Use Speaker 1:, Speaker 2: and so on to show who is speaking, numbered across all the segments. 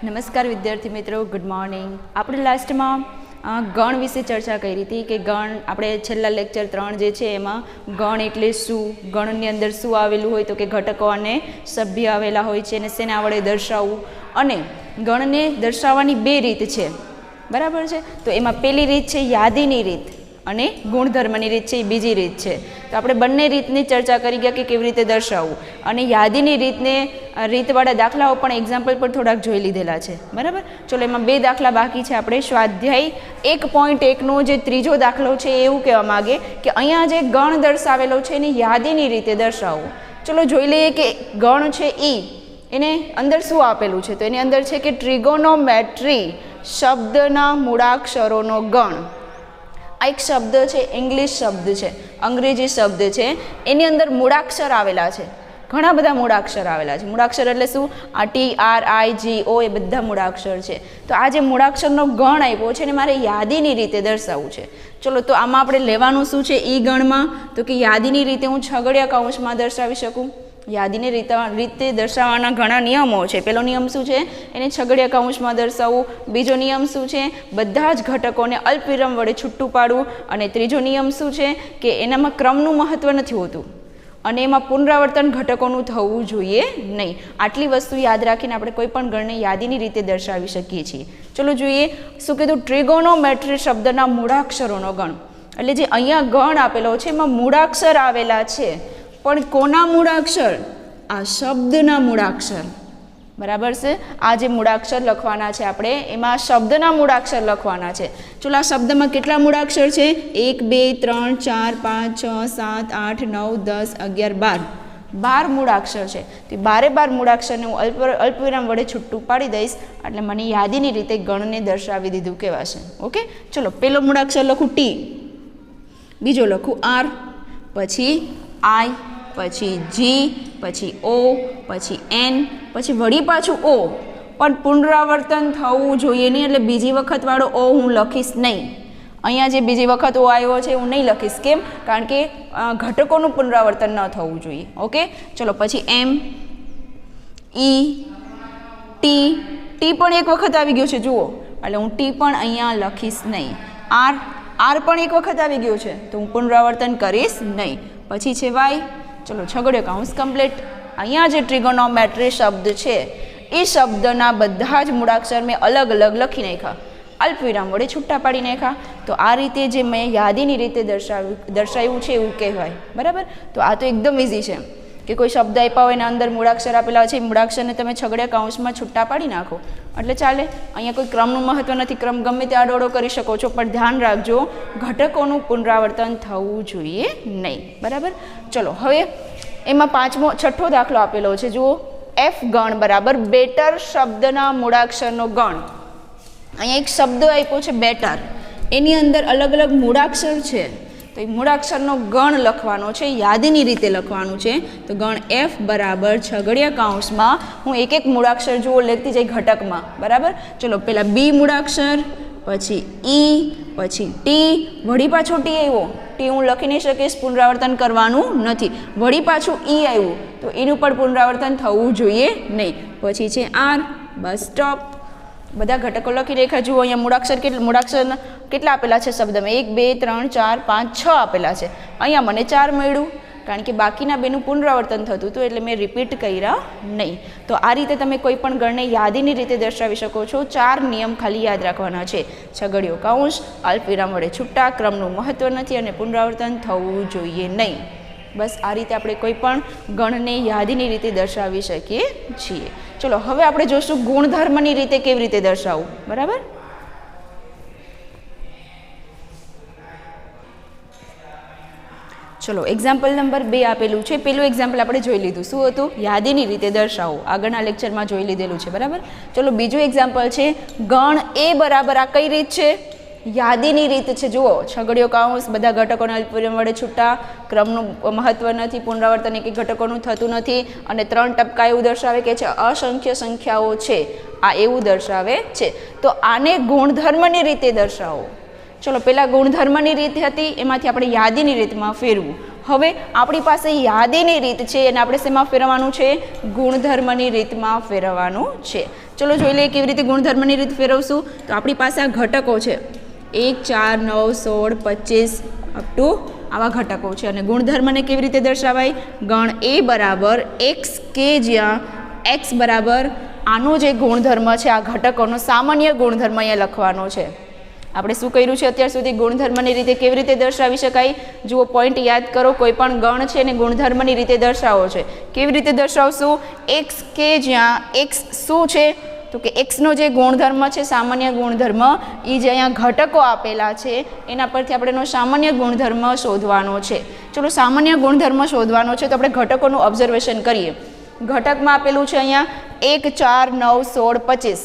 Speaker 1: નમસ્કાર વિદ્યાર્થી મિત્રો, ગુડ મોર્નિંગ. આપણે લાસ્ટમાં ગણ વિશે ચર્ચા કરી હતી કે ગણ આપણે છેલ્લા લેક્ચર 3 જે છે એમાં ગણ એટલે શું, ગણની અંદર શું આવેલું હોય તો કે ઘટકો અને સભ્ય આવેલા હોય છે અને શેના વડે દર્શાવવું, અને ગણને દર્શાવવાની બે રીત છે, બરાબર છે. તો એમાં પહેલી રીત છે યાદીની રીત અને ગુણધર્મની રીત છે એ બીજી રીત છે. તો આપણે બંને રીતની ચર્ચા કરી ગયા કે કેવી રીતે દર્શાવવું, અને યાદીની રીતવાળા દાખલાઓ પણ એક્ઝામ્પલ પર થોડાક જોઈ લીધેલા છે, બરાબર. ચલો એમાં બે દાખલા બાકી છે. આપણે સ્વાધ્યાય 1.1નો જે ત્રીજો દાખલો છે એ એવું કહેવા માગે કે અહીંયા જે ગણ દર્શાવેલો છે એની યાદીની રીતે દર્શાવવું. ચલો જોઈ લઈએ કે ગણ છે એને અંદર શું આપેલું છે. તો એની અંદર છે કે ટ્રિગોનોમેટ્રી શબ્દના મૂળાક્ષરોનો ગણ. આ એક શબ્દ છે, ઇંગ્લિશ શબ્દ છે, અંગ્રેજી શબ્દ છે. એની અંદર મૂળાક્ષર આવેલા છે, ઘણા બધા મૂળાક્ષર આવેલા છે. મૂળાક્ષર એટલે શું? આ TRIGO એ બધા મૂળાક્ષર છે. તો આ જે મૂળાક્ષરનો ગણ આપ્યો છે ને મારે યાદીની રીતે દર્શાવવું છે. ચલો તો આમાં આપણે લેવાનું શું છે ઈ ગણમાં? તો કે યાદીની રીતે હું છગડીયા કૌંસમાં દર્શાવી શકું. યાદીની રીતે દર્શાવવાના ઘણા નિયમો છે. પહેલો નિયમ શું છે? એને છગડીયા કૌંસમાં દર્શાવવું. બીજો નિયમ શું છે? બધા જ ઘટકોને અલ્પવિરામ વડે છૂટું પાડવું. અને ત્રીજો નિયમ શું છે? કે એનામાં ક્રમનું મહત્ત્વ નથી હોતું અને એમાં પુનરાવર્તન ઘટકોનું થવું જોઈએ નહીં. આટલી વસ્તુ યાદ રાખીને આપણે કોઈ પણ ગણને યાદીની રીતે દર્શાવી શકીએ છીએ. ચલો જોઈએ શું કીધું? ટ્રિગોનોમેટ્રી શબ્દના મૂળાક્ષરોનો ગણ. એટલે જે અહીંયા ગણ આપેલો છે એમાં મૂળાક્ષર આવેલા છે, પણ કોના મૂળાક્ષર? આ શબ્દના મૂળાક્ષર, બરાબર છે. આ જે મૂળાક્ષર લખવાના છે આપણે એમાં શબ્દના મૂળાક્ષર લખવાના છે. ચલો આ શબ્દમાં કેટલા મૂળાક્ષર છે? 1 2 3 4 5 6 7 8 9 10 11 12 મૂળાક્ષર છે. તો 12 મૂળાક્ષરને હું અલ્પવિરામ વડે છૂટું પાડી દઈશ એટલે મને યાદીની રીતે ગણને દર્શાવી દીધું કહેવાશે. ઓકે, ચલો પહેલો મૂળાક્ષર લખું T, બીજો લખું R, પછી I, પછી G, પછી O, પછી N, પછી વળી પાછું O, પણ પુનરાવર્તન થવું જોઈએ નહીં. એટલે બીજી વખત વાળો O હું લખીશ નહીં. અહીંયા જે બીજી વખત O આવ્યો છે હું નહીં લખીશ. કેમ? કારણ કે ઘટકોનું પુનરાવર્તન ન થવું જોઈએ. ઓકે, ચલો પછી M, E, T પણ એક વખત આવી ગયું છે જુઓ, એટલે હું T પણ અહીંયા લખીશ નહીં. R પણ એક વખત આવી ગયું છે તો હું પુનરાવર્તન કરીશ નહીં. પછી છે Y. ચલો છગડીયો કૌંસ કમ્પ્લીટ. અહીંયા જે ટ્રિગોનોમેટ્રી શબ્દ છે એ શબ્દના બધા જ મૂળાક્ષર મેં અલગ અલગ લખી નાખ્યા, અલ્પવિરામ વડે છૂટા પાડી નાખ્યા. તો આ રીતે જે મેં યાદીની રીતે દર્શાવ્યું છે એવું કહેવાય, બરાબર. તો આ તો એકદમ ઇઝી છે કે કોઈ શબ્દ આપ્યા હોય એના અંદર મૂળાક્ષર આપેલા છે, મૂળાક્ષરને તમે છગડીયા કૌંસમાં છૂટા પાડી નાખો એટલે ચાલે. અહીંયા કોઈ ક્રમનું મહત્ત્વ નથી, ક્રમ ગમે તે આડોડો કરી શકો છો, પણ ધ્યાન રાખજો ઘટકોનું પુનરાવર્તન થવું જોઈએ નહીં, બરાબર. ચલો હવે એમાં છઠ્ઠો દાખલો આપેલો છે જુઓ. F ગણ બરાબર બેટર શબ્દના મૂળાક્ષરનો ગણ. અહીંયા એક શબ્દ આપ્યો છે બેટર, એની અંદર અલગ અલગ મૂળાક્ષર છે. તો એ મૂળાક્ષરનો ગણ લખવાનો છે, યાદીની રીતે લખવાનું છે. તો ગણ F બરાબર છગડીયા કૌંસમાં હું એક એક મૂળાક્ષર જુઓ લખતી જઈ ઘટકમાં, બરાબર. ચલો પહેલાં B મૂળાક્ષર, પછી E, પછી T, વળી પાછો T આવ્યો. T હું લખી નહીં શકીશ, પુનરાવર્તન કરવાનું નથી. વળી પાછું E આવ્યું તો એનું પણ પુનરાવર્તન થવું જોઈએ નહીં. પછી છે R, બસ સ્ટોપ. બધા ઘટકો લખી રેખા જુઓ. અહીંયા મૂળાક્ષર કેટલા આપેલા છે શબ્દમાં? 1 2 3 4 5 6 આપેલા છે. અહીંયા મને 4 મળ્યું કારણ કે બાકીના બેનું પુનરાવર્તન થતું હતું એટલે મેં રિપીટ કર્યા નહીં. તો આ રીતે તમે કોઈ પણ ગણને યાદીની રીતે દર્શાવી શકો છો. 4 નિયમ ખાલી યાદ રાખવાના છે: છગડીયો કૌંસ, અલ્પવિરામ વડે છૂટા, ક્રમનું મહત્ત્વ નથી અને પુનરાવર્તન થવું જોઈએ નહીં. બસ આ રીતે આપણે કોઈ પણ ગણને યાદીની રીતે દર્શાવી શકીએ છીએ. ચલો હવે આપણે જોઈશું ગુણધર્મની રીતે કેવી રીતે દર્શાવવું, બરાબર. ચલો એક્ઝામ્પલ નંબર 2 આપેલું છે. પેલું એક્ઝામ્પલ આપણે જોઈ લીધું. શું હતું? યાદીની રીતે દર્શાવવું. આગળના લેક્ચરમાં જોઈ લીધેલું છે, બરાબર. ચલો બીજું એક્ઝામ્પલ છે ગણ A બરાબર. આ કઈ રીત છે? યાદીની રીત છે. જુઓ છગડીયો કૌંસ, બધા ઘટકોને અલ્પવિરામ વડે છૂટા, ક્રમનું મહત્ત્વ નથી, પુનરાવર્તન એક ઘટકોનું થતું નથી, અને 3 ટપકા એવું દર્શાવે કે છે અસંખ્ય સંખ્યાઓ છે, આ એવું દર્શાવે છે. તો આને ગુણધર્મની રીતે દર્શાવો. ચલો પહેલાં ગુણધર્મની રીત હતી, એમાંથી આપણે યાદીની રીતમાં ફેરવું. હવે આપણી પાસે યાદીની રીત છે અને આપણે શેમાં ફેરવવાનું છે? ગુણધર્મની રીતમાં ફેરવવાનું છે. ચલો જોઈ લઈએ કેવી રીતે ગુણધર્મની રીત ફેરવશું. તો આપણી પાસે આ ઘટકો છે 1 4 9 16 25 અપ ટુ આવા ઘટકો છે અને ગુણધર્મને કેવી રીતે દર્શાવાય? ગણ એ બરાબર એક્સ કે જ્યાં એક્સ બરાબર આનો જે ગુણધર્મ છે આ ઘટકોનો સામાન્ય ગુણધર્મ અહીંયા લખવાનો છે. આપણે શું કર્યું છે અત્યાર સુધી? ગુણધર્મની રીતે કેવી રીતે દર્શાવી શકાય? જુઓ પોઈન્ટ યાદ કરો. કોઈ પણ ગણ છે ને ગુણધર્મની રીતે દર્શાવો છે. કેવી રીતે દર્શાવશું? એક્સ કે જ્યાં એક્સ શું છે? તો કે એક્સનો જે ગુણધર્મ છે સામાન્ય ગુણધર્મ એ જે અહીંયા ઘટકો આપેલા છે એના પરથી આપણે એનો સામાન્ય ગુણધર્મ શોધવાનો છે. ચલો સામાન્ય ગુણધર્મ શોધવાનો છે તો આપણે ઘટકોનું ઓબ્ઝર્વેશન કરીએ. ઘટકમાં આપેલું છે અહીંયા 1 4 9 16 25.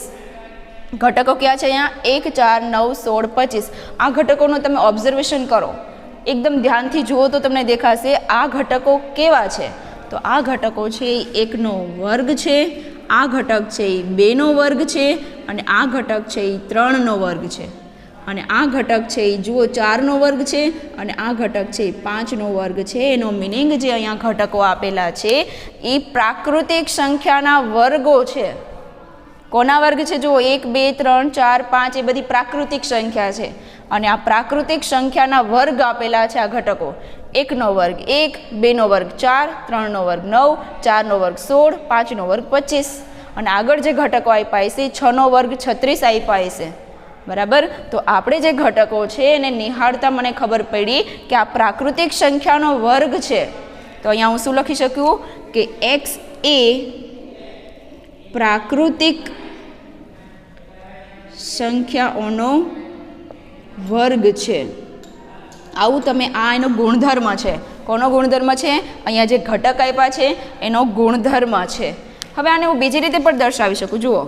Speaker 1: ઘટકો ક્યાં છે? અહીંયા 1 4 9 16 25. આ ઘટકોનું તમે ઓબ્ઝર્વેશન કરો, એકદમ ધ્યાનથી જુઓ તો તમને દેખાશે આ ઘટકો કેવા છે. તો આ ઘટકો છે એ 1નો વર્ગ છે, આ ઘટક છે એ 2નો વર્ગ છે અને આ ઘટક છે એ 3નો વર્ગ છે અને આ ઘટક છે એ જુઓ 4નો વર્ગ છે અને આ ઘટક છે એ 5નો વર્ગ છે. એનો મિનિંગ જે અહીંયા ઘટકો આપેલા છે એ પ્રાકૃતિક સંખ્યાના વર્ગો છે. કોના વર્ગ છે? જુઓ 1 2 3 4 5 એ બધી પ્રાકૃતિક સંખ્યા છે અને આ પ્રાકૃતિક સંખ્યાના વર્ગ આપેલા છે આ ઘટકો. 1નો વર્ગ 1, 2નો વર્ગ 4, 3નો વર્ગ 9, 4નો વર્ગ 16, 5નો વર્ગ 25 અને આગળ જે ઘટકો આપ્યા છે 6નો વર્ગ 36 આપ્યા છે. બરાબર. તો આપણે જે ઘટકો છે એને નિહાળતા મને ખબર પડી કે આ પ્રાકૃતિક સંખ્યાનો વર્ગ છે. તો અહીંયા હું શું લખી શકું કે એક્સ એ પ્રાકૃતિક સંખ્યાઓનો વર્ગ છે. આવું તમે આ એનો ગુણધર્મ છે. કોનો ગુણધર્મ છે? અહીંયા જે ઘટક આપ્યા છે એનો ગુણધર્મ છે. હવે આને હું બીજી રીતે પણ દર્શાવી શકું. જુઓ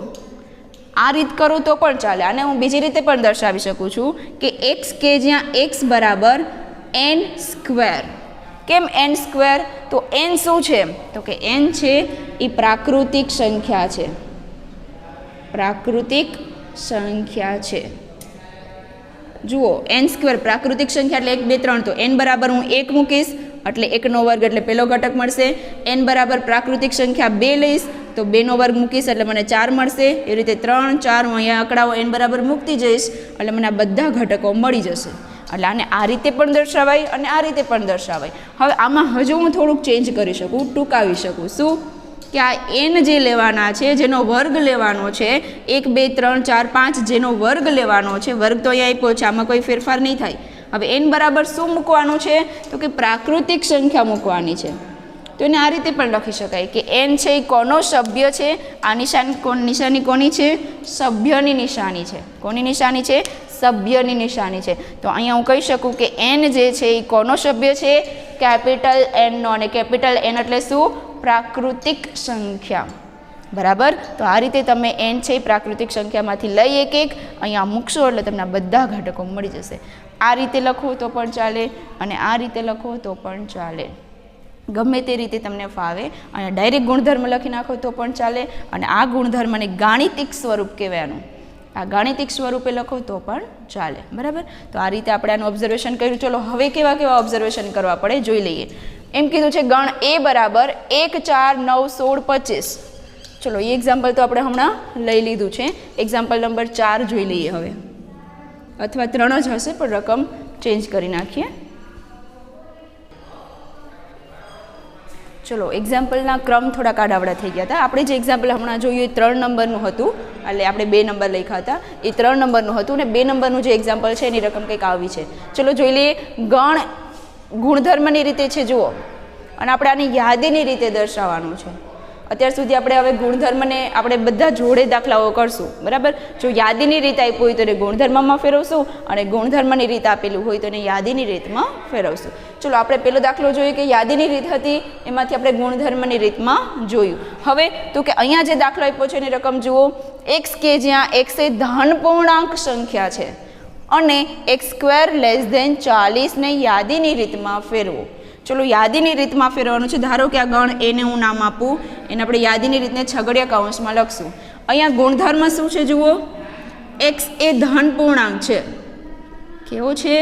Speaker 1: આ રીત કરું તો પણ ચાલે. આને હું બીજી રીતે પણ દર્શાવી શકું છું કે એક્સ કે જ્યાં એક્સ બરાબર એન સ્ક્વેર. કેમ એન સ્ક્વેર? તો એન શું છે? તો કે એન છે એ પ્રાકૃતિક સંખ્યા છે. પ્રાકૃતિક સંખ્યા છે. જુઓ એન સ્ક્વેર પ્રાકૃતિક સંખ્યા એટલે 1 2 3. તો એન બરાબર હું 1 મૂકીશ એટલે 1નો વર્ગ એટલે પહેલો ઘટક મળશે. એન બરાબર પ્રાકૃતિક સંખ્યા 2 લઈશ તો 2નો વર્ગ મૂકીશ એટલે મને 4 મળશે. એ રીતે 3 4 હું અહીંયા આંકડાઓ એન બરાબર મૂકતી જઈશ એટલે મને આ બધા ઘટકો મળી જશે. એટલે આને આ રીતે પણ દર્શાવાય અને આ રીતે પણ દર્શાવાય. હવે આમાં હજુ હું થોડુંક ચેન્જ કરી શકું, ટૂંકાવી શકું. શું? કે આ એન જે લેવાના છે જેનો વર્ગ લેવાનો છે 1 2 3 4 5 જેનો વર્ગ લેવાનો છે, વર્ગ તો અહીંયા આપ્યો છે, આમાં કોઈ ફેરફાર નહીં થાય. હવે એન બરાબર શું મૂકવાનું છે? તો કે પ્રાકૃતિક સંખ્યા મૂકવાની છે. તો એને આ રીતે પણ લખી શકાય કે એન છે એ કોનો સભ્ય છે? આ નિશાની કોની છે? સભ્યની નિશાની છે. કોની નિશાની છે? સભ્યની નિશાની છે. તો અહીંયા હું કહી શકું કે એન જે છે એ કોનો સભ્ય છે? કેપિટલ એનનો. અને કેપિટલ એન એટલે શું? પ્રાકૃતિક સંખ્યા. બરાબર. તો આ રીતે તમે એન છે એ પ્રાકૃતિક સંખ્યામાંથી લઈ એક અહીંયા મૂકશો એટલે તમને બધા ઘટકો મળી જશે. આ રીતે લખો તો પણ ચાલે અને આ રીતે લખો તો પણ ચાલે. ગમે તે રીતે તમને ફાવે. અહીંયા ડાયરેક્ટ ગુણધર્મ લખી નાખો તો પણ ચાલે અને આ ગુણધર્મને ગાણિતિક સ્વરૂપ કહેવાનું. આ ગાણિતિક સ્વરૂપે લખો તો પણ ચાલે. બરાબર. તો આ રીતે આપણે આનું ઓબ્ઝર્વેશન કર્યું. ચલો હવે કેવા કેવા ઓબ્ઝર્વેશન કરવા પડે જોઈ લઈએ. એમ કીધું છે ગણ એ બરાબર 1 4 9 16 25. ચલો એ એક્ઝામ્પલ તો આપણે હમણાં લઈ લીધું છે. એક્ઝામ્પલ નંબર 4 જોઈ લઈએ હવે, અથવા 3 જ હશે પણ રકમ ચેન્જ કરી નાખીએ. ચલો એક્ઝામ્પલના ક્રમ થોડા કાઢાવડા થઈ ગયા હતા. આપણે જે એક્ઝામ્પલ હમણાં જોયું એ 3 નંબરનું હતું, એટલે આપણે 2 નંબર લખ્યા હતા. એ 3 નંબરનું હતું અને 2 નંબરનું જે એક્ઝામ્પલ છે એની રકમ કંઈક આવી છે. ચલો જોઈ લઈએ. ગણ ગુણધર્મની રીતે છે જુઓ, અને આપણે આની યાદીની રીતે દર્શાવવાનું છે. અત્યાર સુધી આપણે હવે ગુણધર્મને આપણે બધા જોડે દાખલાઓ કરશું. બરાબર. જો યાદીની રીત આપી હોય તો એને ગુણધર્મમાં ફેરવશું અને ગુણધર્મની રીત આપેલું હોય તો એને યાદીની રીતમાં ફેરવશું. ચલો આપણે પેલો દાખલો જોઈએ કે યાદીની રીત હતી એમાંથી આપણે ગુણધર્મની રીતમાં જોયું. હવે તો કે અહીંયા જે દાખલો આપ્યો છે એની રકમ જુઓ. એક્સ કે જ્યાં એક્સ એ ધન પૂર્ણાંક સંખ્યા છે અને એક્સ સ્ક્વેર લેસ ધેન 40 ને યાદીની રીતમાં ફેરવો. ચલો યાદીની રીતમાં ફેરવવાનું છે. ધારો કે આ ગણ એને હું નામ આપું, એને આપણે યાદીની રીતને છગડિયા કૌંસમાં લખશું. અહીંયા ગુણધર્મ શું છે જુઓ. એક્સ એ ધન પૂર્ણાંક છે. કેવો છે?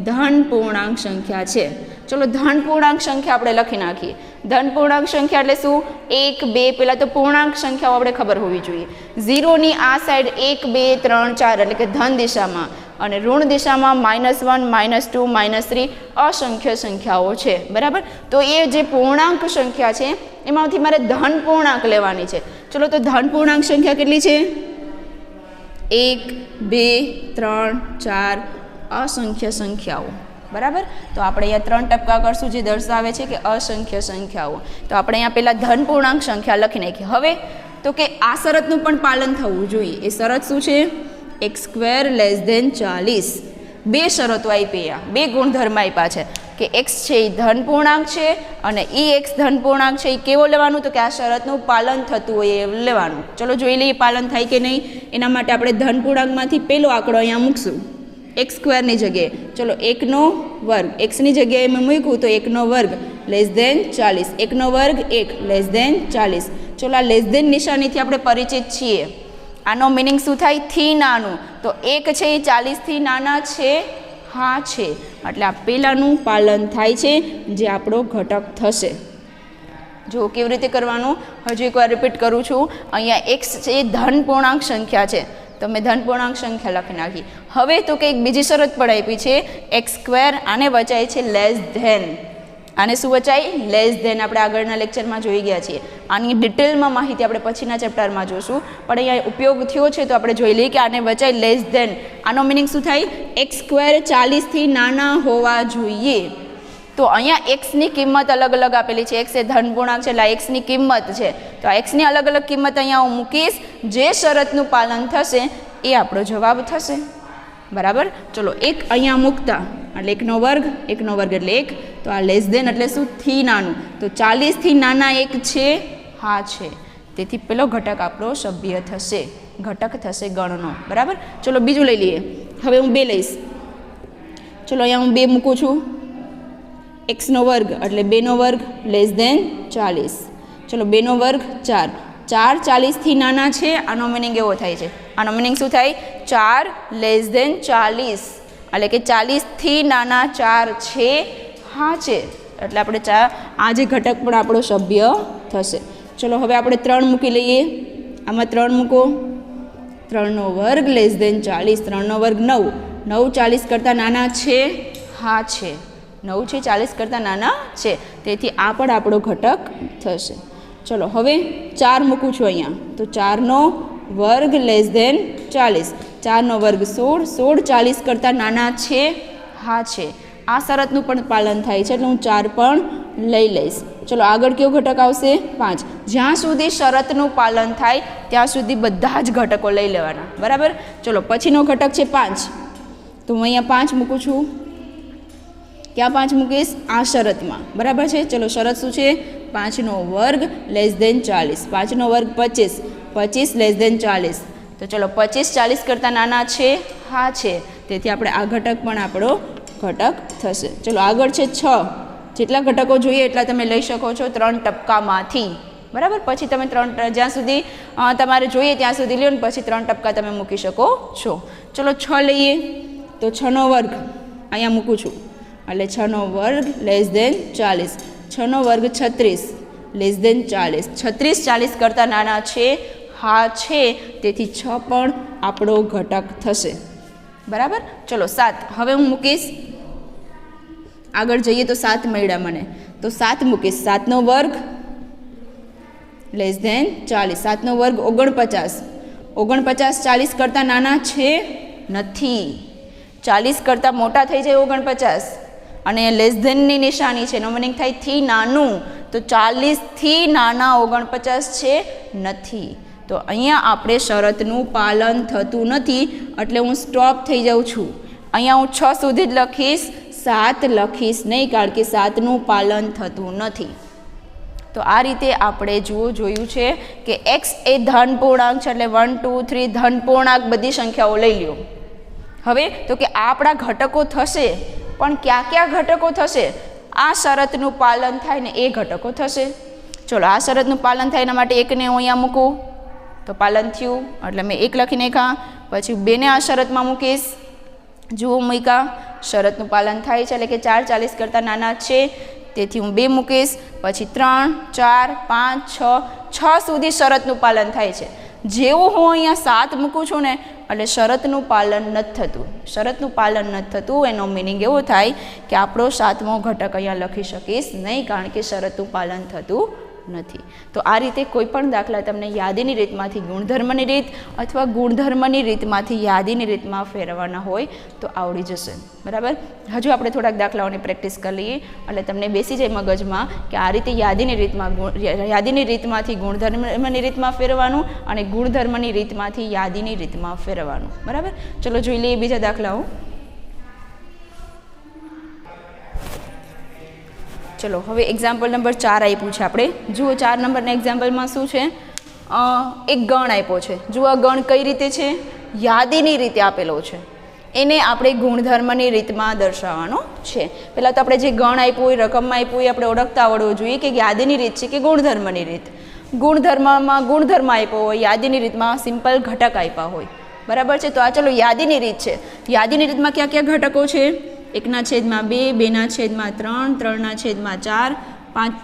Speaker 1: ધન પૂર્ણાંક સંખ્યા છે. ચલો ધન પૂર્ણાંક સંખ્યા આપણે લખી નાખીએ. ધન પૂર્ણાંક સંખ્યા એટલે શું? 1 2 પહેલાં તો પૂર્ણાંક સંખ્યાઓ આપણે ખબર હોવી જોઈએ. 0ની આ સાઈડ 1 2 3 4 એટલે કે ધન દિશામાં, અને ઋણ દિશામાં -1 -2 -3 અસંખ્ય સંખ્યાઓ છે. બરાબર, તો એ જે પૂર્ણાંક સંખ્યા છે એમાંથી મારે ધન પૂર્ણાંક લેવાની છે. ચલો, તો ધન પૂર્ણાંક સંખ્યા કેટલી છે? 1 2 3 4 અસંખ્ય સંખ્યાઓ. બરાબર, તો આપણે અહીંયા 3 ટપકા કરશું જે દર્શાવે છે કે અસંખ્ય સંખ્યાઓ. તો આપણે અહીંયા પહેલાં ધન પૂર્ણાંક સંખ્યા લખી નાખી. હવે તો કે આ શરતનું પણ પાલન થવું જોઈએ. એ શરત શું છે? x² < 40. બે શરતો આપી, અહીંયા બે ગુણધર્મ આપ્યા છે કે x છે એ ધન પૂર્ણાંક છે અને x ધન પૂર્ણાંક છે એ કેવો લેવાનું? તો કે આ શરતનું પાલન થતું હોય એ લેવાનું. ચલો જોઈ લઈએ પાલન થાય કે નહીં. એના માટે આપણે ધન પૂર્ણાંકમાંથી પહેલો આંકડો અહીંયા મૂકશું x² ની જગ્યાએ. ચલો 1 વર્ગ, xની જગ્યાએ મેં મૂક્યું તો 1 વર્ગ < 40. 1 વર્ગ 1 < 40. ચલો, આ લેસ ધેન નિશાનીથી આપણે પરિચિત છીએ. આનો મિનિંગ શું થાય? થી નાનું. તો 1 છે એ 40થી નાના છે? હા છે. એટલે આ પહેલાંનું પાલન થાય છે જે આપણો ઘટક થશે. જો કેવી રીતે કરવાનું, હજુ એકવાર રિપીટ કરું છું. અહીંયા x છે એ ધન પૂર્ણાંક સંખ્યા છે, તો મેં ધન પૂર્ણાંક સંખ્યા લખી નાખી. હવે તો કંઈક બીજી શરત પણ આપી છે, x², આને વચાય છે લેસ ધેન. આને શું વચાય? Less than. આપણે આગળના લેક્ચરમાં જોઈ ગયા છીએ. આની ડિટેલમાં માહિતી આપણે પછીના ચેપ્ટરમાં જોશું, પણ અહીંયા ઉપયોગ થયો છે તો આપણે જોઈ લઈએ કે આને વચાય લેસ ધેન. આનો મિનિંગ શું થાય? x² 40થી નાના હોવા જોઈએ. તો અહીંયા એક્સની કિંમત અલગ અલગ આપેલી છે. એક્સ એ ધન પૂર્ણાંક છે એટલે એક્સની કિંમત છે. તો આ એક્સની અલગ અલગ કિંમત અહીંયા હું મૂકીશ. જે શરતનું પાલન થશે એ આપણો જવાબ થશે. બરાબર, ચલો એક અહીંયા મૂકતા એટલે 1 વર્ગ, 1 વર્ગ એટલે 1. તો આ લેસ ધેન એટલે શું? થી નાનું. તો 40થી નાના 1 છે? હા છે. તેથી પેલો ઘટક આપણો સભ્ય થશે, ઘટક થશે ગણનો. બરાબર, ચલો બીજું લઈ લઈએ. હવે હું 2 લઈશ. ચલો અહીંયા હું 2 મૂકું છું. x વર્ગ એટલે 2 વર્ગ < 40. ચલો 2 વર્ગ 4. 4 40થી નાના છે. આનો મિનિંગ એવો થાય છે. આનો મિનિંગ શું થાય? 4 < 40 એટલે કે 40થી નાના 4 છે? હા છે. એટલે આપણે આ જે ઘટક પણ આપણો સભ્ય થશે. ચલો હવે આપણે 3 મૂકી લઈએ. આમાં 3 મૂકો. 3 વર્ગ < 40. 3 વર્ગ 9. 9 40 કરતાં નાના છે? હા છે. 9 છે 40 કરતાં નાના છે. તેથી આ પણ આપણો ઘટક થશે. ચલો હવે 4 મૂકું છું અહીંયા. તો 4 વર્ગ < 40. 4 વર્ગ 16. 16 40 કરતાં નાના છે? હા છે. આ શરતનું પણ પાલન થાય છે એટલે હું 4 પણ લઈ લઈશ. ચલો આગળ કયો ઘટક આવશે? 5. જ્યાં સુધી શરતનું પાલન થાય ત્યાં સુધી બધા જ ઘટકો લઈ લેવાના. બરાબર, ચલો પછીનો ઘટક છે 5. તો હું અહીંયા 5 મૂકું છું. ક્યાં 5 મૂકીશ? આ શરતમાં. બરાબર છે. ચલો શરત શું છે? 5 વર્ગ < 40. 5 વર્ગ 25. 25 < 40. તો ચલો 25 40 કરતાં નાના છે? હા છે. તેથી આપણે આ ઘટક પણ આપણો ઘટક થશે. ચલો આગળ છે 6. જેટલા ઘટકો જોઈએ એટલા તમે લઈ શકો છો 3 ટપકામાંથી. બરાબર, પછી તમે 3 જ્યાં સુધી તમારે જોઈએ ત્યાં સુધી લ્યો ને પછી 3 ટપકા તમે મૂકી શકો છો. ચલો 6 લઈએ. તો 6 વર્ગ અહીંયા મૂકું છું એટલે 6 વર્ગ < 40. 6 વર્ગ 36 < 40. 36 40 કરતાં નાના છે? હા છે. તેથી 6 પણ આપણો ઘટક થશે. બરાબર, ચલો 7. હવે હું મૂકીશ. આગળ જઈએ તો 7 મળ્યા મને. તો 7 મૂકીશ. 7 વર્ગ < 40. 7 વર્ગ 49. 49 40 કરતાં નાના છે? નથી. 40 કરતાં મોટા થઈ જાય 49. અને લેસ ધેનની નિશાની છે. એનો મિનિંગ થાય થી નાનું. તો 40થી નાના 49 છે? નથી. તો અહીંયા આપણે શરતનું પાલન થતું નથી એટલે હું સ્ટોપ થઈ જાઉં છું. અહીંયા હું 6 સુધી જ લખીશ, 7 લખીશ નહીં, કારણ કે 7નું પાલન થતું નથી. તો આ રીતે આપણે જોયું છે કે x એ ધન પૂર્ણાંક છે એટલે 1 2 3 ધન પૂર્ણાંક બધી સંખ્યાઓ લઈ લ્યો. હવે તો કે આપણા ઘટકો થશે, પણ કયા કયા ઘટકો થશે? આ શરતનું પાલન થાય ને એ ઘટકો થશે. ચલો આ શરતનું પાલન થાય એના માટે 1ને હું અહીંયા મૂકું તો પાલન થયું એટલે મેં 1 લખી નાખ્યા. પછી 2ને આ શરતમાં મૂકીશ. જુઓ મૂક્યા, શરતનું પાલન થાય છે એટલે કે 4 40 કરતાં નાના છે તેથી હું 2 મૂકીશ, પછી 3, 4, 5, 6 સુધી શરતનું પાલન થાય છે. જેવું હું અહીંયા 7 મૂકું છું ને એટલે શરતનું પાલન નથી થતું. શરતનું પાલન નથી થતું એનો મિનિંગ એવો થાય કે આપણો 7મો ઘટક અહીંયા લખી શકીશ નહીં, કારણ કે શરતનું પાલન થતું નથી. તો આ રીતે કોઈ પણ દાખલા તમને યાદીની રીતમાંથી ગુણધર્મની રીત અથવા ગુણધર્મની રીતમાંથી યાદીની રીતમાં ફેરવવાના હોય તો આવડી જશે. બરાબર. હજુ આપણે થોડાક દાખલાઓની પ્રેક્ટિસ કરી લઈએ એટલે તમને બેસી જાય મગજમાં કે આ રીતે યાદીની રીતમાંથી ગુણધર્મની રીતમાં ફેરવવાનું અને ગુણધર્મની રીતમાંથી યાદીની રીતમાં ફેરવવાનું. બરાબર. ચલો જોઈ લઈએ બીજા દાખલાઓ. ચલો હવે એક્ઝામ્પલ નંબર 4 આપ્યું છે આપણે. જુઓ 4 નંબરના એક્ઝામ્પલમાં શું છે, એક ગણ આપ્યો છે. જુઓ આ ગણ કઈ રીતે છે, યાદીની રીતે આપેલો છે. એને આપણે ગુણધર્મની રીતમાં દર્શાવવાનો છે. પહેલાં તો આપણે જે ગણ આપ્યું હોય, રકમમાં આપ્યું હોય, આપણે ઓળખતા આવડવું જોઈએ કે યાદીની રીત છે કે ગુણધર્મની રીત. ગુણધર્મમાં ગુણધર્મ આપ્યો હોય, યાદીની રીતમાં સિમ્પલ ઘટક આપ્યા હોય. બરાબર છે. તો આ ચલો યાદીની રીત છે. યાદીની રીતમાં કયા કયા ઘટકો છે, 1/2, 2/3, 3/4,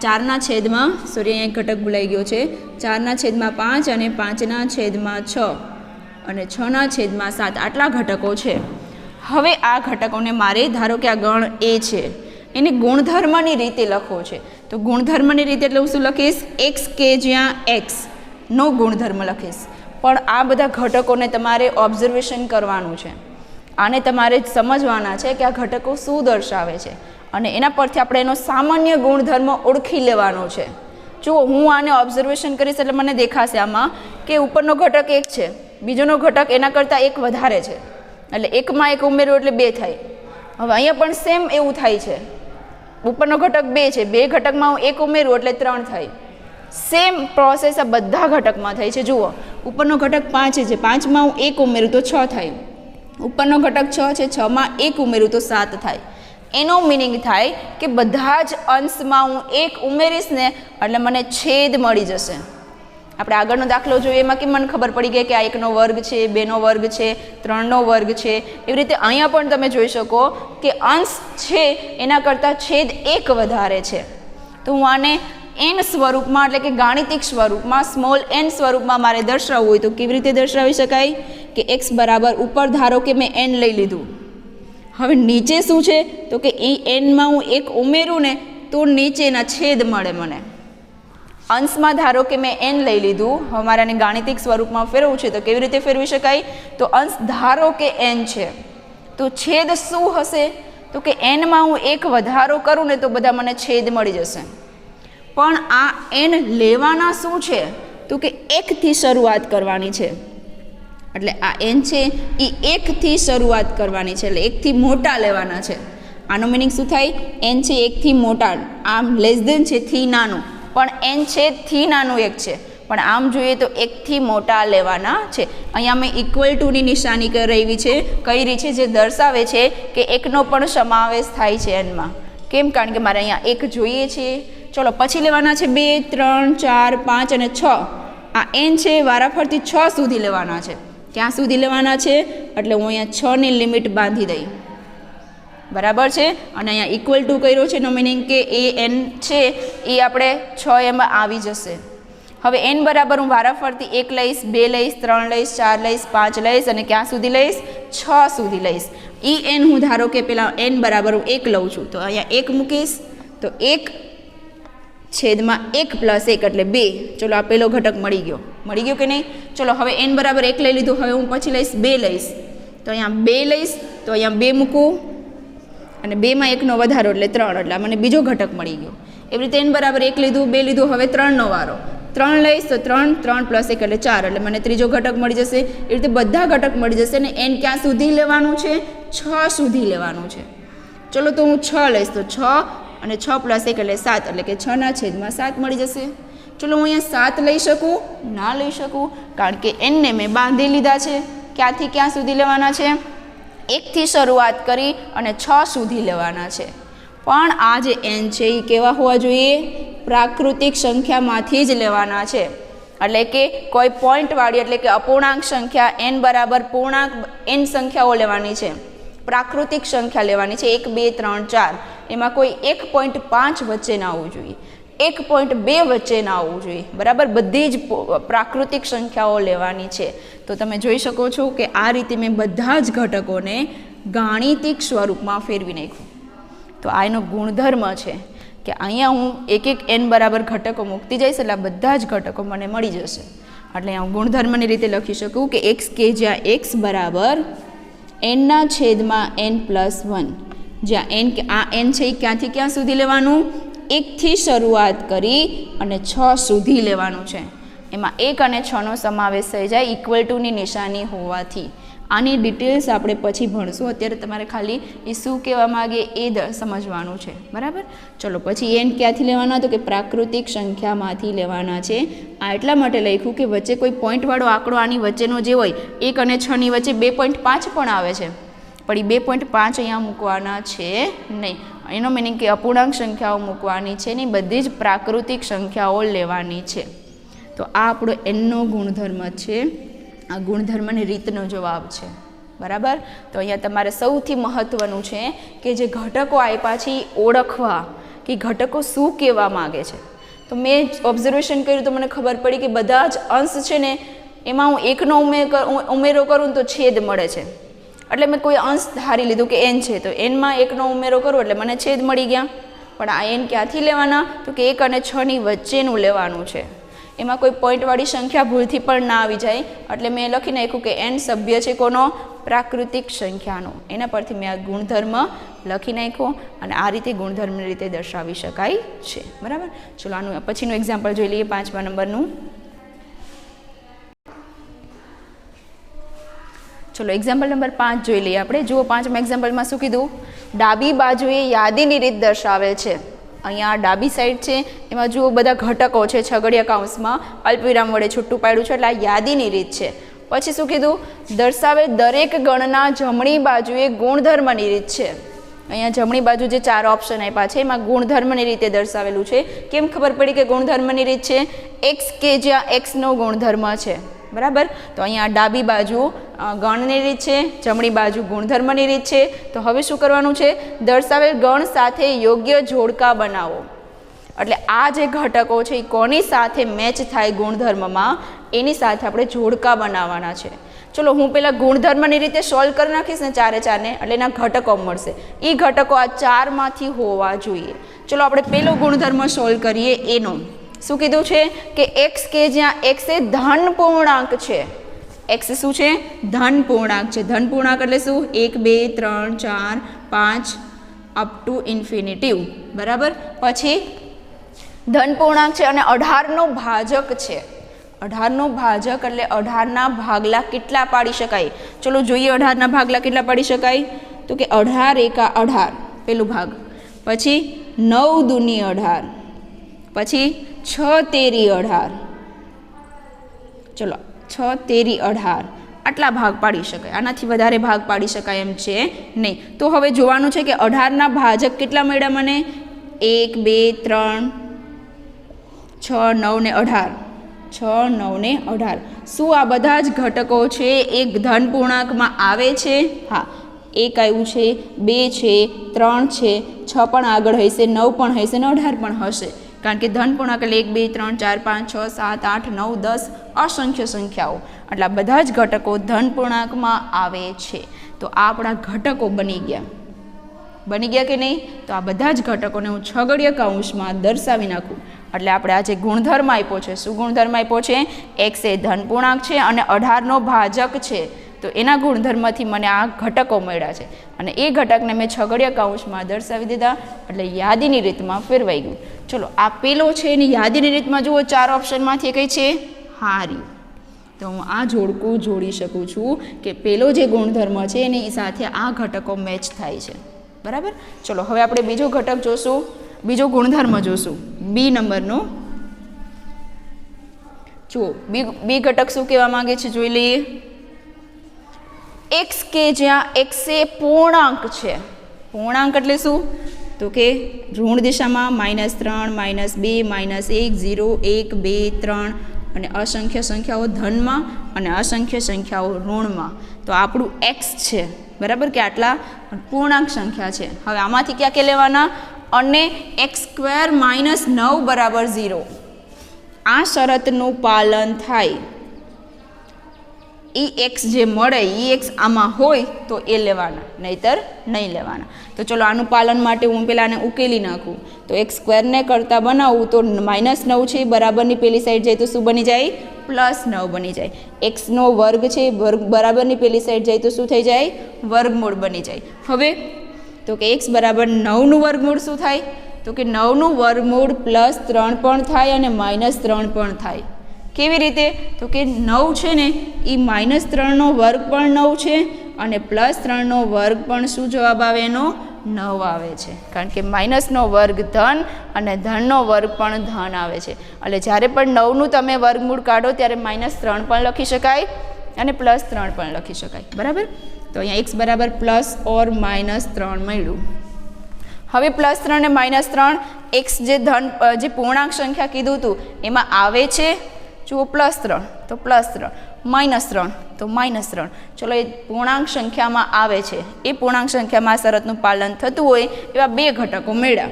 Speaker 1: 4/, સોરી અહીંયા ઘટક ભૂલાઈ ગયો છે, 4/5 અને 5/6 અને 6/7. આટલા ઘટકો છે. હવે આ ઘટકોને મારે ધારો કે આ ગણ એ છે, એને ગુણધર્મની રીતે લખવો છે. તો ગુણધર્મની રીતે એટલે હું શું લખીશ, x કે જ્યાં x નો ગુણધર્મ લખીશ. પણ આ બધા ઘટકોને તમારે ઓબ્ઝર્વેશન કરવાનું છે. આને તમારે સમજવાના છે કે આ ઘટકો શું દર્શાવે છે અને એના પરથી આપણે એનો સામાન્ય ગુણધર્મ ઓળખી લેવાનો છે. જુઓ હું આને ઓબ્ઝર્વેશન કરીશ એટલે મને દેખાશે આમાં કે ઉપરનો ઘટક 1 છે, બીજોનો ઘટક એના કરતાં 1 વધારે છે, એટલે 1માં 1 ઉમેર્યો એટલે 2 થાય. હવે અહીંયા પણ સેમ એવું થાય છે, ઉપરનો ઘટક 2 છે, 2 ઘટકમાં હું 1 ઉમેરું એટલે 3 થાય. સેમ પ્રોસેસ આ બધા ઘટકમાં થાય છે. જુઓ ઉપરનો ઘટક 5 છે, 5માં હું 1 ઉમેરું તો 6 થાય. ઉપરનો ઘટક 6 છે, 6માં 1 ઉમેરું તો 7 થાય. એનો મિનિંગ થાય કે બધા જ અંશમાં હું 1 ઉમેરીશ ને એટલે મને છેદ મળી જશે. આપણે આગળનો દાખલો જોઈએ એમાં કે મને ખબર પડી ગઈ કે આ 1નો વર્ગ છે, 2નો વર્ગ છે, 3નો વર્ગ છે. એવી રીતે અહીંયા પણ તમે જોઈ શકો કે અંશ છે એના કરતાં છેદ 1 વધારે છે. તો હું આને n સ્વરૂપમાં એટલે કે ગાણિતિક સ્વરૂપમાં સ્મોલ n સ્વરૂપમાં મારે દર્શાવવું હોય તો કેવી રીતે દર્શાવી શકાય કે x બરાબર ઉપર ધારો કે મેં n લઈ લીધું. હવે નીચે શું છે તો કે એ n માં હું 1 ઉમેરું ને તો નીચેના છેદ મળે મને. અંશમાં ધારો કે મેં n લઈ લીધું, હવે મારે આને ગાણિતિક સ્વરૂપમાં ફેરવવું છે તો કેવી રીતે ફેરવી શકાય, તો અંશ ધારો કે n છે તો છેદ શું હશે તો કે n માં હું 1 વધારો કરું ને તો બધા મને છેદ મળી જશે. પણ આ n લેવાના શું છે તો કે 1 થી શરૂઆત કરવાની છે. એટલે આ n છે એ 1 થી શરૂઆત કરવાની છે, એટલે 1 થી મોટા લેવાના છે. આનો મિનિંગ શું થાય, n છે 1 થી મોટા, આમ લેસ દેન છે થી નાનું, પણ n છે થી નાનું 1 છે, પણ આમ જોઈએ તો 1 થી મોટા લેવાના છે. અહીંયા મેં ઇક્વલ ટુની નિશાની કરેલી છે, કઈ રહી છે જે દર્શાવે છે કે 1નો પણ સમાવેશ થાય છે n માં. કેમ, કારણ કે મારે અહીંયા 1 જોઈએ છે. ચલો પછી લેવાના છે 2, 3, 4, 5 અને 6. આ n છે વારાફરતી 6 સુધી લેવાના છે. ક્યાં સુધી લેવાના છે એટલે હું અહીંયા 6ની લિમિટ બાંધી દઈ. બરાબર છે. અને અહીંયા ઇક્વલ ટુ કર્યો છે એનો મિનિંગ કે એ n છે એ આપણે 6 એમાં આવી જશે. હવે n બરાબર હું વારાફરતી 1 લઈશ, 2 લઈશ, 3 લઈશ, 4 લઈશ, 5 લઈશ અને ક્યાં સુધી લઈશ, 6 સુધી લઈશ. n હું ધારો કે પેલા n બરાબર હું 1 લઉં છું તો અહીંયા 1 મૂકીશ તો 1 છેદમાં 1 પ્લસ 1 એટલે 2. ચલો આ પેલો ઘટક મળી ગયો કે નહીં. ચલો હવે n બરાબર 1 લઈ લીધું, હવે હું પછી લઈશ 2 લઈશ તો અહીંયા 2 લઈશ તો અહીંયા 2 મૂકું અને 2માં 1નો વધારો એટલે 3, એટલે મને બીજો ઘટક મળી ગયો. એવી રીતે n બરાબર 1 લીધું, 2 લીધું, હવે 3નો વારો, 3 લઈશ તો 3 પ્લસ 1 એટલે 4, એટલે મને ત્રીજો ઘટક મળી જશે. એ રીતે બધા ઘટક મળી જશે ને n ક્યાં સુધી લેવાનું છે, 6 સુધી લેવાનું છે. ચલો તો હું 6 લઈશ તો 6 અને 6 પ્લસ 1 એટલે 7, એટલે કે 6/7 મળી જશે. ચલો હું અહીંયા 7 લઈ શકું, ના લઈ શકું, કારણ કે n ને મેં બાંધી લીધા છે. ક્યાંથી ક્યાં સુધી લેવાના છે, 1 થી શરૂઆત કરી અને 6 સુધી લેવાના છે. પણ આ જે n છે એ કેવા હોવા જોઈએ, પ્રાકૃતિક સંખ્યામાંથી જ લેવાના છે. એટલે કે કોઈ પોઈન્ટવાળી એટલે કે અપૂર્ણાંક સંખ્યા n બરાબર પૂર્ણાંક n સંખ્યાઓ લેવાની છે, પ્રાકૃતિક સંખ્યા લેવાની છે. 1, 2, 3, 4 એમાં કોઈ 1.5 વચ્ચે ના આવવું જોઈએ, 1.2 વચ્ચે ના આવવું જોઈએ, બરાબર. બધી જ પ્રાકૃતિક સંખ્યાઓ લેવાની છે. તો તમે જોઈ શકો છો કે આ રીતે મેં બધા જ ઘટકોને ગાણિતિક સ્વરૂપમાં ફેરવી નાખ્યું. તો આ એનો ગુણધર્મ છે કે અહીંયા હું એક n બરાબર ઘટકો મૂકતી જઈશ એટલે આ બધા જ ઘટકો મને મળી જશે. એટલે હું ગુણધર્મની રીતે લખી શકું કે x કે જ્યાં x બરાબર n/n+1, જ્યાં આ n છે એ ક્યાંથી ક્યાં સુધી લેવાનું, 1 થી શરૂઆત કરી અને 6 સુધી લેવાનું છે. એમાં 1 અને 6નો સમાવેશ થઈ જાય ઇક્વલ ટુની નિશાની હોવાથી. આની ડિટેલ્સ આપણે પછી ભણશું. અત્યારે તમારે ખાલી એ શું કહેવા માગે એ સમજવાનું છે, બરાબર. ચલો પછી n ક્યાંથી લેવાના, તો કે પ્રાકૃતિક સંખ્યામાંથી લેવાના છે. આ એટલા માટે લખ્યું કે વચ્ચે કોઈ પોઈન્ટવાળો આંકડો આની વચ્ચેનો જે હોય 1 અને 6ની વચ્ચે 2.5 પણ આવે છે, પણ એ 2.5 અહીંયા મૂકવાના છે નહીં. એનો મિનિંગ કે અપૂર્ણાંક સંખ્યાઓ મૂકવાની છે નહીં, બધી જ પ્રાકૃતિક સંખ્યાઓ લેવાની છે. તો આ આપણો એનનો ગુણધર્મ છે. આ ગુણધર્મની રીતનો જવાબ છે, બરાબર. તો અહીંયા તમારે સૌથી મહત્ત્વનું છે કે જે ઘટકો આપ્યા છે એ ઓળખવા કે ઘટકો શું કહેવા માગે છે. તો મેં ઓબ્ઝર્વેશન કર્યું તો મને ખબર પડી કે બધા જ અંશ છે ને એમાં હું 1નો ઉમેરો કરું તો છેદ મળે છે. એટલે મેં કોઈ અંશ ધારી લીધું કે n છે, તો nમાં 1નો ઉમેરો કરું એટલે મને છેદ મળી ગયા. પણ આ n ક્યાંથી લેવાના, તો કે 1 અને 6ની વચ્ચેનું લેવાનું છે. એમાં કોઈ પોઈન્ટવાળી સંખ્યા ભૂલથી પણ ના આવી જાય. એટલે મેં લખી નાખ્યું કે n સભ્ય છે કોનો, પ્રાકૃતિક સંખ્યાનો. એના પરથી મેં આ ગુણધર્મ લખી નાખ્યો અને આ રીતે ગુણધર્મની રીતે દર્શાવી શકાય છે, બરાબર. ચલો આનું પછીનું એક્ઝામ્પલ જોઈ લઈએ, 5મા નંબરનું. ચલો એક્ઝામ્પલ નંબર 5 જોઈ લઈએ આપણે. જુઓ 5મા એક્ઝામ્પલમાં શું કીધું, ડાબી બાજુએ યાદીની રીત દર્શાવે છે. અહીંયા ડાબી સાઈડ છે એમાં જુઓ બધા ઘટકો છે, છગડીયા કૌંસમાં અલ્પવિરામ વડે છૂટું પાડ્યું છે, એટલે આ યાદીની રીત છે. પછી શું કીધું, દર્શાવે દરેક ગણના જમણી બાજુએ ગુણધર્મની રીત છે. અહીંયા જમણી બાજુ જે 4 ઓપ્શન આપ્યા છે એમાં ગુણધર્મની રીતે દર્શાવેલું છે. કેમ ખબર પડી કે ગુણધર્મની રીત છે, x કે જ્યાં xનો ગુણધર્મ છે, બરાબર. તો અહીંયા ડાબી બાજુ ગણની રીત છે, જમણી બાજુ ગુણધર્મની રીત છે. તો હવે શું કરવાનું છે, દર્શાવેલ ગણ સાથે યોગ્ય જોડકા બનાવો. એટલે આ જે ઘટકો છે એ કોની સાથે મેચ થાય ગુણધર્મમાં, એની સાથે આપણે જોડકા બનાવવાના છે. ચલો હું પહેલાં ગુણધર્મની રીતે સોલ્વ કરી નાખીશ ને 4 એટલે એના ઘટકો મળશે. એ ઘટકો આ 4માંથી હોવા જોઈએ. ચલો આપણે પહેલો ગુણધર્મ સોલ્વ કરીએ. એનો શું કીધું છે કે x કે જ્યાં x એ ધન પૂર્ણાંક છે. x શું છે, ધન પૂર્ણાંક છે. ધન પૂર્ણાંક એટલે શું, 1 2 3 4 5 અપ ટુ ઇન્ફિનિટિવ, બરાબર. પછી ધન પૂર્ણાંક છે અને 18નો ભાજક છે. 18નો ભાજક એટલે 18ના ભાગલા કેટલા પાડી શકાય. ચલો જોઈએ 18ના ભાગલા કેટલા પાડી શકાય. તો કે 18 એકા 18 પેલું ભાગ, પછી 9 દૂની 18, પછી 6 તેરી 18. ચલો 6 તેરી 18 આટલા ભાગ પાડી શકાય, આનાથી વધારે ભાગ પાડી શકાય એમ છે નહીં. તો હવે જોવાનું છે કે 18ના ભાજક કેટલા મળ્યા મને, 1 2 3 6 9 ને 18, 6 9 ને 18. શું આ બધા જ ઘટકો છે એ ધન પૂર્ણાંકમાં આવે છે? હા, 1 આવ્યું છે, 2 છે, 3 છે, 6 પણ આગળ હશે, 9 પણ હશે ને 18 પણ હશે. કારણ કે ધન પૂર્ણાંક એટલે 1 2 3 4 5 6 7 8 9 10 અસંખ્ય સંખ્યાઓ. એટલે આ બધા જ ઘટકો ધન પૂર્ણાંકમાં આવે છે. તો આ આપણા ઘટકો બની ગયા કે નહીં? તો આ બધા જ ઘટકોને હું છગડીય કૌંસમાં દર્શાવી નાખું. એટલે આપણે આ જે ગુણધર્મ આપ્યો છે, શું ગુણધર્મ આપ્યો છે, x એ ધન પૂર્ણાંક છે અને 18નો ભાજક છે. તો એના ગુણધર્મથી મને આ ઘટકો મળ્યા છે અને એ ઘટકને મેં છગડીય કૌંસમાં દર્શાવી દીધા. એટલે યાદીની રીતમાં ફેરવાઈ ગયું. ચલો આ પેલો છે એની યાદીની રીતમાં જુઓ 4 ઓપ્શનમાંથી કઈ છે, હાર્યું. તો હું આ જોડકું જોડી શકું છું કે પેલો જે ગુણધર્મ છે એની સાથે આ ઘટકો મેચ થાય છે, બરાબર. ચલો હવે આપણે બીજો ઘટક જોશું, બીજો ગુણધર્મ જોશું, બી નંબરનો. જુઓ બી ઘટક શું કહેવા માંગે છે જોઈ લઈએ. x કે જ્યાં x એ પૂર્ણાંક છે. પૂર્ણાંક એટલે શું, તો કે ઋણ દિશામાં -3 -2 -1 0 1 2 3 અને અસંખ્ય સંખ્યાઓ ધનમાં અને અસંખ્ય સંખ્યાઓ ઋણમાં. તો આપણું x છે, બરાબર, કે આટલા પૂર્ણાંક સંખ્યા છે. હવે આમાંથી ક્યાં કે લેવાના? અને x² - 9 બરાબર 0. આ શરતનું પાલન થાય. EX જે મળે EX આમાં હોય તો એ લેવાના, નહીતર નહીં લેવાના. તો ચલો આનું પાલન માટે હું પહેલાં આને ઉકેલી નાખું. તો x² ને કરતાં બનાવું તો -9 છે, બરાબરની પેલી સાઈડ જાય તો શું બની જાય? +9 બની જાય. x નો વર્ગ છે, બરાબરની પેલી સાઈડ જાય તો શું થઈ જાય? વર્ગમૂળ બની જાય. હવે તો કે x બરાબર 9નું વર્ગમૂળ શું થાય? તો કે 9નું વર્ગમૂળ +3 પણ થાય અને -3 પણ થાય. કેવી રીતે? તો કે 9 છે ને એ -3નો વર્ગ પણ 9 છે અને +3નો વર્ગ પણ શું જવાબ આવે એનો? 9 આવે છે. કારણ કે માઇનસનો વર્ગ ધન અને ધનનો વર્ગ પણ ધન આવે છે. એટલે જ્યારે પણ 9નું તમે વર્ગમૂળ કાઢો ત્યારે -3 પણ લખી શકાય અને +3 પણ લખી શકાય, બરાબર. તો અહીંયા x બરાબર +3 મળ્યું. હવે +3 ને -3 x જે પૂર્ણાંક સંખ્યા કીધું હતું એમાં આવે છે. જુઓ +3 તો +3, -3 તો -3. ચલો એ પૂર્ણાંક સંખ્યામાં આવે છે. એ પૂર્ણાંક સંખ્યામાં આ શરતનું પાલન થતું હોય એવા બે ઘટકો મળ્યા.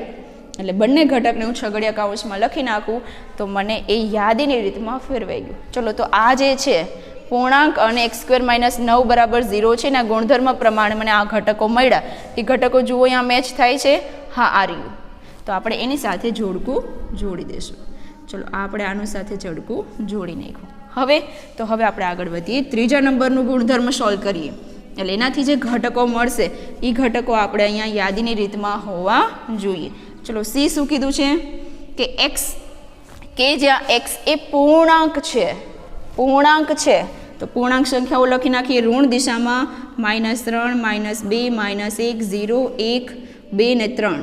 Speaker 1: એટલે બંને ઘટકને હું છગડીયા કૌંસમાં લખી નાખું તો મને એ યાદીની રીતમાં ફેરવાઈ ગયું. ચલો તો આ જે છે પૂર્ણાંક અને x² - 9 બરાબર 0 છે ને આ ગુણધર્મ પ્રમાણે મને આ ઘટકો મળ્યા. એ ઘટકો જુઓ અહીંયા મેચ થાય છે. હા, આ રહ્યું. તો આપણે એની સાથે જોડકું જોડી દઈશું. ચલો આપણે આનું સાથે જોડકું જોડી નાખ્યું. હવે આપણે આગળ વધીએ. ત્રીજા નંબરનું ગુણધર્મ સોલ્વ કરીએ. એટલે એનાથી જે ઘટકો મળશે એ ઘટકો આપણે અહીંયા યાદીની રીતમાં હોવા જોઈએ. ચલો c શું કીધું છે? કે x, કે જ્યાં x એ પૂર્ણાંક છે, પૂર્ણાંક છે તો પૂર્ણાંક સંખ્યાઓ લખી નાખીએ ઋણ દિશામાં. -3, -2, -1, 0, 1, 2 ને 3.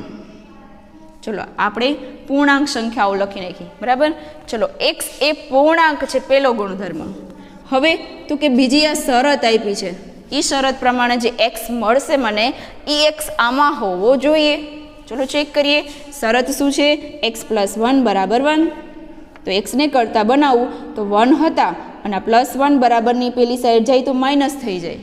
Speaker 1: ચલો આપણે પૂર્ણાંક સંખ્યાઓ લખી નાખી, બરાબર. ચલો x એ પૂર્ણાંક છે, પહેલો ગુણધર્મ. હવે તો કે બીજી આ શરત આપી છે, એ શરત પ્રમાણે જે x મળશે મને એ x આમાં હોવો જોઈએ. ચલો ચેક કરીએ. શરત શું છે? x + 1 બરાબર 1. તો x ને કરતાં બનાવું તો 1 હતા અને આ +1 બરાબરની પેલી સાઈડ જાય તો માઇનસ થઈ જાય.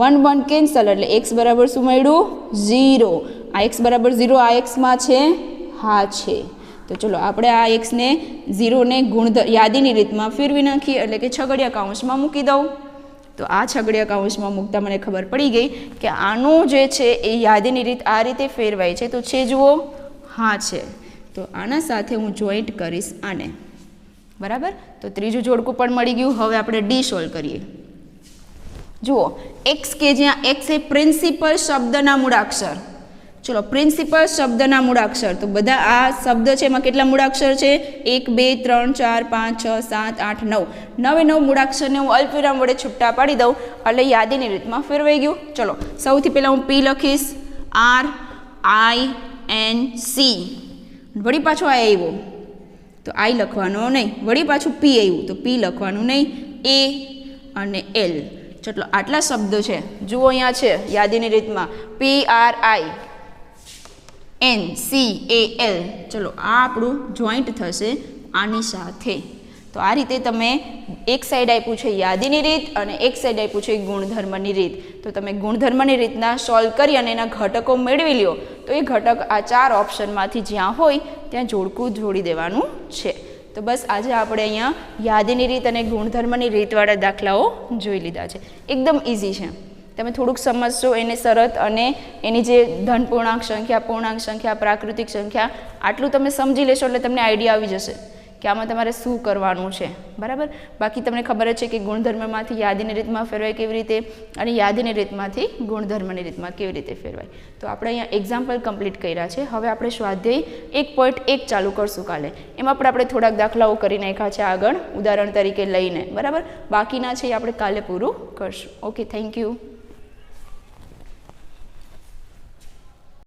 Speaker 1: 1 1 કેન્સલ એટલે x બરાબર શું મળ્યું? 0. આ x બરાબર 0 આ xમાં છે? હા છે. તો ચલો આપણે આ xને 0ને યાદીની રીતમાં ફેરવી નાખીએ, એટલે કે છગડીયા કૌંસમાં મૂકી દઉં. તો આ છગડીયા કૌંસમાં મૂકતા મને ખબર પડી ગઈ કે આનું જે છે એ યાદીની રીત આ રીતે ફેરવાય છે. તો છે જુઓ, હા છે. તો આના સાથે હું જોઈન્ટ કરીશ આને, બરાબર. તો ત્રીજું જોડકું પણ મળી ગયું. હવે આપણે ડી સોલ્વ કરીએ. જુઓ x કે જ્યાં x એ પ્રિન્સિપલ શબ્દના મૂળાક્ષર. ચલો પ્રિન્સિપલ શબ્દના મૂળાક્ષર તો બધા આ શબ્દ છે એમાં કેટલા મૂળાક્ષર છે? 1 2 3 4 5 6 7 8 9. 9 મૂળાક્ષરને હું અલ્પવિરામ વડે છૂટા પાડી દઉં એટલે યાદીની રીતમાં ફેરવાઈ ગયું. ચલો સૌથી પહેલાં હું p લખીશ, RINC. વળી પાછો આ આવ્યો તો I લખવાનો નહીં, વળી પાછું p આવ્યું તો p લખવાનું નહીં, A અને L. ચલો આટલા શબ્દો છે, જુઓ અહીંયા છે યાદીની રીતમાં PRINCAL. ચલો આ આપણું જોઈન્ટ થશે આની સાથે. તો આ રીતે તમે એક સાઈડ આપ્યું છે યાદીની રીત અને એક સાઈડ આપ્યું છે ગુણધર્મની રીત. તો તમે ગુણધર્મની રીતના સોલ્વ કરી અને એના ઘટકો મેળવી લ્યો તો એ ઘટક આ 4 ઓપ્શનમાંથી જ્યાં હોય ત્યાં જોડકું જોડી દેવાનું છે. તો બસ આજે આપણે અહીંયા યાદીની રીત અને ગુણધર્મની રીતવાળા દાખલાઓ જોઈ લીધા છે. એકદમ ઇઝી છે. તમે થોડુંક સમજશો એને શરત અને એની જે ધન પૂર્ણાંક સંખ્યા, પૂર્ણાંક સંખ્યા, પ્રાકૃતિક સંખ્યા આટલું તમે સમજી લેશો એટલે તમને આઈડિયા આવી જશે કે આમાં તમારે શું કરવાનું છે, બરાબર. બાકી તમને ખબર જ છે કે ગુણધર્મમાંથી યાદીની રીતમાં ફેરવાય કેવી રીતે અને યાદીની રીતમાંથી ગુણધર્મની રીતમાં કેવી રીતે ફેરવાય. તો આપણે અહીંયા એક્ઝામ્પલ કમ્પ્લીટ કર્યા છે. હવે આપણે સ્વાધ્યાય 1.1 ચાલુ કરશું કાલે. એમાં પણ આપણે થોડાક દાખલાઓ કરી નાખ્યા છે આગળ ઉદાહરણ તરીકે લઈને, બરાબર. બાકીના છે એ આપણે કાલે પૂરું કરશું. Okay, thank you.